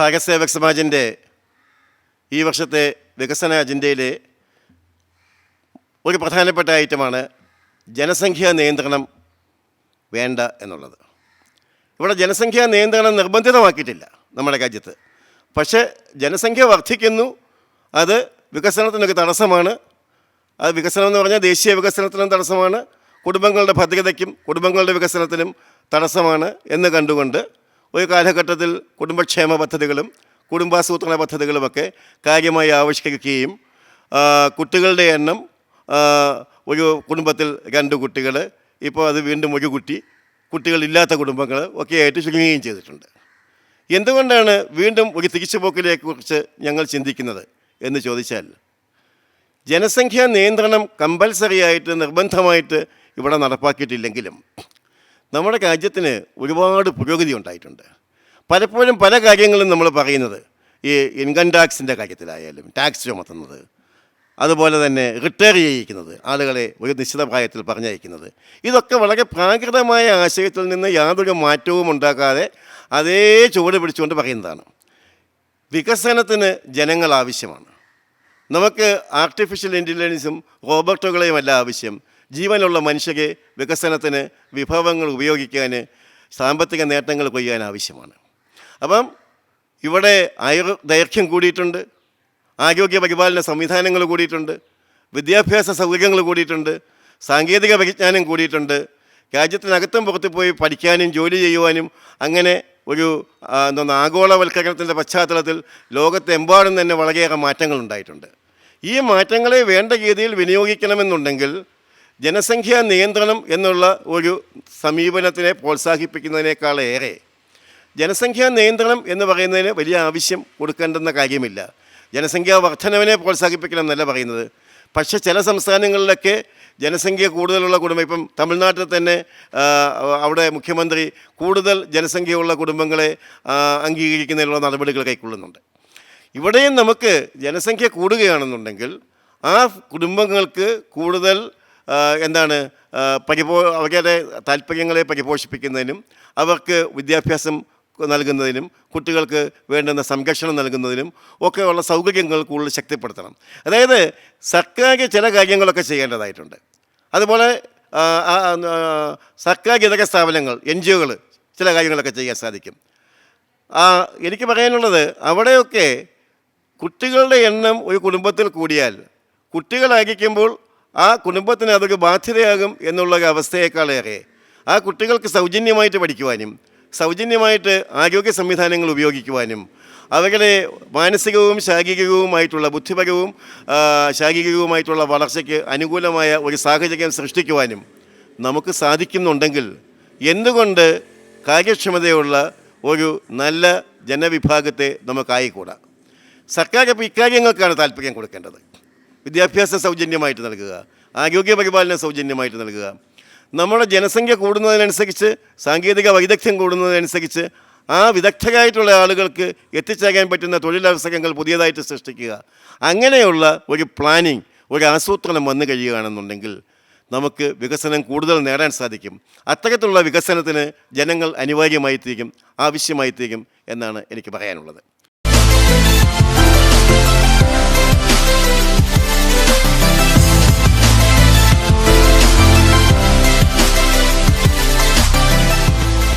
ഭാരത് സേവക് സമാജിൻ്റെ ഈ വർഷത്തെ വികസന അജണ്ടയിലെ ഒരു പ്രധാനപ്പെട്ട ഐറ്റമാണ് ജനസംഖ്യാ നിയന്ത്രണം വേണ്ട എന്നുള്ളത്. ഇവിടെ ജനസംഖ്യാ നിയന്ത്രണം നിർബന്ധിതമാക്കിയിട്ടില്ല നമ്മുടെ രാജ്യത്ത്. പക്ഷേ ജനസംഖ്യ വർദ്ധിക്കുന്നു, അത് വികസനത്തിനൊരു തടസ്സമാണ്. അത് വികസനം എന്ന് പറഞ്ഞാൽ ദേശീയ വികസനത്തിനും തടസ്സമാണ്, കുടുംബങ്ങളുടെ ഭദ്രതയ്ക്കും കുടുംബങ്ങളുടെ വികസനത്തിനും തടസ്സമാണ് എന്ന് കണ്ടുകൊണ്ട് ഒരു കാലഘട്ടത്തിൽ കുടുംബക്ഷേമ പദ്ധതികളും കുടുംബാസൂത്രണ പദ്ധതികളുമൊക്കെ കാര്യമായി ആവിഷ്കരിക്കുകയും കുട്ടികളുടെ എണ്ണം ഒരു കുടുംബത്തിൽ 2 കുട്ടികൾ, ഇപ്പോൾ അത് വീണ്ടും ഒരു കുട്ടി, കുട്ടികളില്ലാത്ത കുടുംബങ്ങൾ ഒക്കെയായിട്ട് ചുരുങ്ങുകയും ചെയ്തിട്ടുണ്ട്. എന്തുകൊണ്ടാണ് വീണ്ടും ഒരു തിരിച്ചുപോക്കിനെക്കുറിച്ച് ഞങ്ങൾ ചിന്തിക്കുന്നത് എന്ന് ചോദിച്ചാൽ, ജനസംഖ്യാ നിയന്ത്രണം കമ്പൽസറിയായിട്ട് നിർബന്ധമായിട്ട് ഇവിടെ നടപ്പാക്കിയിട്ടില്ലെങ്കിലും നമ്മുടെ രാജ്യത്തിന് ഒരുപാട് പുരോഗതി ഉണ്ടായിട്ടുണ്ട്. പലപ്പോഴും പല കാര്യങ്ങളും നമ്മൾ പറയുന്നത് ഈ ഇൻകം ടാക്സിൻ്റെ കാര്യത്തിലായാലും, ടാക്സ് ചുമത്തുന്നത്, അതുപോലെ തന്നെ റിട്ടയർ ചെയ്യിക്കുന്നത്, ആളുകളെ ഒരു നിശ്ചിത പ്രായത്തിൽ പറഞ്ഞയക്കുന്നത്, ഇതൊക്കെ വളരെ പ്രാകൃതമായ ആശയത്തിൽ നിന്ന് യാതൊരു മാറ്റവും ഉണ്ടാക്കാതെ അതേ ചുവട് പിടിച്ചുകൊണ്ട് പറയുന്നതാണ്. വികസനത്തിന് ജനങ്ങൾ ആവശ്യമാണ്. നമുക്ക് ആർട്ടിഫിഷ്യൽ ഇൻ്റലിജൻസും റോബോട്ടുകളെയും അല്ല ആവശ്യം, ജീവനുള്ള മനുഷ്യരെ വികസനത്തിന് വിഭവങ്ങൾ ഉപയോഗിക്കാൻ, സാമ്പത്തിക നേട്ടങ്ങൾ കൊയ്യാൻ ആവശ്യമാണ്. അപ്പം ഇവിടെ ആയുർദൈർഘ്യം കൂടിയിട്ടുണ്ട്, ആരോഗ്യ പരിപാലന സംവിധാനങ്ങൾ കൂടിയിട്ടുണ്ട്, വിദ്യാഭ്യാസ സൗകര്യങ്ങൾ കൂടിയിട്ടുണ്ട്, സാങ്കേതിക പരിജ്ഞാനം കൂടിയിട്ടുണ്ട്. രാജ്യത്തിനകത്തും പുറത്ത് പോയി പഠിക്കാനും ജോലി ചെയ്യുവാനും അങ്ങനെ ഒരു ആഗോളവൽക്കരണത്തിൻ്റെ പശ്ചാത്തലത്തിൽ ലോകത്തെമ്പാടും തന്നെ വളരെയേറെ മാറ്റങ്ങൾ ഉണ്ടായിട്ടുണ്ട്. ഈ മാറ്റങ്ങളെ വേണ്ട രീതിയിൽ വിനിയോഗിക്കണമെന്നുണ്ടെങ്കിൽ ജനസംഖ്യാ നിയന്ത്രണം എന്നുള്ള ഒരു സമീപനത്തിനെ പ്രോത്സാഹിപ്പിക്കുന്നതിനേക്കാളേറെ ജനസംഖ്യാ നിയന്ത്രണം എന്ന് പറയുന്നതിന് വലിയ ആവശ്യം കൊടുക്കേണ്ടെന്ന കാര്യമില്ല. ജനസംഖ്യാ വർധനവിനെ പ്രോത്സാഹിപ്പിക്കണം എന്നല്ല പറയുന്നത്. പക്ഷേ ചില സംസ്ഥാനങ്ങളിലൊക്കെ ജനസംഖ്യ കൂടുതലുള്ള കുടുംബം, ഇപ്പം തമിഴ്നാട്ടിൽ തന്നെ അവിടെ മുഖ്യമന്ത്രി കൂടുതൽ ജനസംഖ്യയുള്ള കുടുംബങ്ങളെ അംഗീകരിക്കുന്നതിനുള്ള നടപടികൾ കൈക്കൊള്ളുന്നുണ്ട്. ഇവിടെയും നമുക്ക് ജനസംഖ്യ കൂടുകയാണെന്നുണ്ടെങ്കിൽ ആ കുടുംബങ്ങൾക്ക് കൂടുതൽ അവരുടെ താല്പര്യങ്ങളെ പരിപോഷിപ്പിക്കുന്നതിനും അവർക്ക് വിദ്യാഭ്യാസം നൽകുന്നതിനും കുട്ടികൾക്ക് വേണ്ടുന്ന സംരക്ഷണം നൽകുന്നതിനും ഒക്കെയുള്ള സൗകര്യങ്ങൾ കൂടുതൽ ശക്തിപ്പെടുത്തണം. അതായത് സർക്കാർ ചില കാര്യങ്ങളൊക്കെ ചെയ്യേണ്ടതായിട്ടുണ്ട്. അതുപോലെ സർക്കാർ ഇതര സ്ഥാപനങ്ങൾ, NGOകൾ ചില കാര്യങ്ങളൊക്കെ ചെയ്യാൻ സാധിക്കും. എനിക്ക് പറയാനുള്ളത്, അവിടെയൊക്കെ കുട്ടികളുടെ എണ്ണം ഒരു കുടുംബത്തിൽ കൂടിയാൽ കുട്ടികളായിരിക്കുമ്പോൾ ആ കുടുംബത്തിന് അതൊരു ബാധ്യതയാകും എന്നുള്ള അവസ്ഥയേക്കാളേറെ ആ കുട്ടികൾക്ക് സൗജന്യമായിട്ട് പഠിക്കുവാനും സൗജന്യമായിട്ട് ആരോഗ്യ സംവിധാനങ്ങൾ ഉപയോഗിക്കുവാനും അവരുടെ മാനസികവും ശാരീരികവുമായിട്ടുള്ള ബുദ്ധിപരവും ശാരീരികവുമായിട്ടുള്ള വളർച്ചയ്ക്ക് അനുകൂലമായ ഒരു സാഹചര്യം സൃഷ്ടിക്കുവാനും നമുക്ക് സാധിക്കുന്നുണ്ടെങ്കിൽ എന്തുകൊണ്ട് കാര്യക്ഷമതയുള്ള ഒരു നല്ല ജനവിഭാഗത്തെ നമുക്കായിക്കൂടാ? സർക്കാർ ഇപ്പോൾ ഇക്കാര്യങ്ങൾക്കാണ് താല്പര്യം കൊടുക്കേണ്ടത്. വിദ്യാഭ്യാസം സൗജന്യമായിട്ട് നൽകുക, ആരോഗ്യ പരിപാലനം സൗജന്യമായിട്ട് നൽകുക. നമ്മുടെ ജനസംഖ്യ കൂടുന്നതിനനുസരിച്ച്, സാങ്കേതിക വൈദഗ്ധ്യം കൂടുന്നതിനനുസരിച്ച് ആ വിദഗ്ധരായിട്ടുള്ള ആളുകൾക്ക് എത്തിച്ചേരാൻ പറ്റുന്ന തൊഴിലവസരങ്ങൾ പുതിയതായിട്ട് സൃഷ്ടിക്കുക. അങ്ങനെയുള്ള ഒരു പ്ലാനിങ്, ഒരു ആസൂത്രണം വന്നു കഴിയുകയാണെന്നുണ്ടെങ്കിൽ നമുക്ക് വികസനം കൂടുതൽ നേടാൻ സാധിക്കും. അത്തരത്തിലുള്ള വികസനത്തിന് ജനങ്ങൾ അനിവാര്യമായിത്തീരും, ആവശ്യമായിത്തീരും എന്നാണ് എനിക്ക് പറയാനുള്ളത്.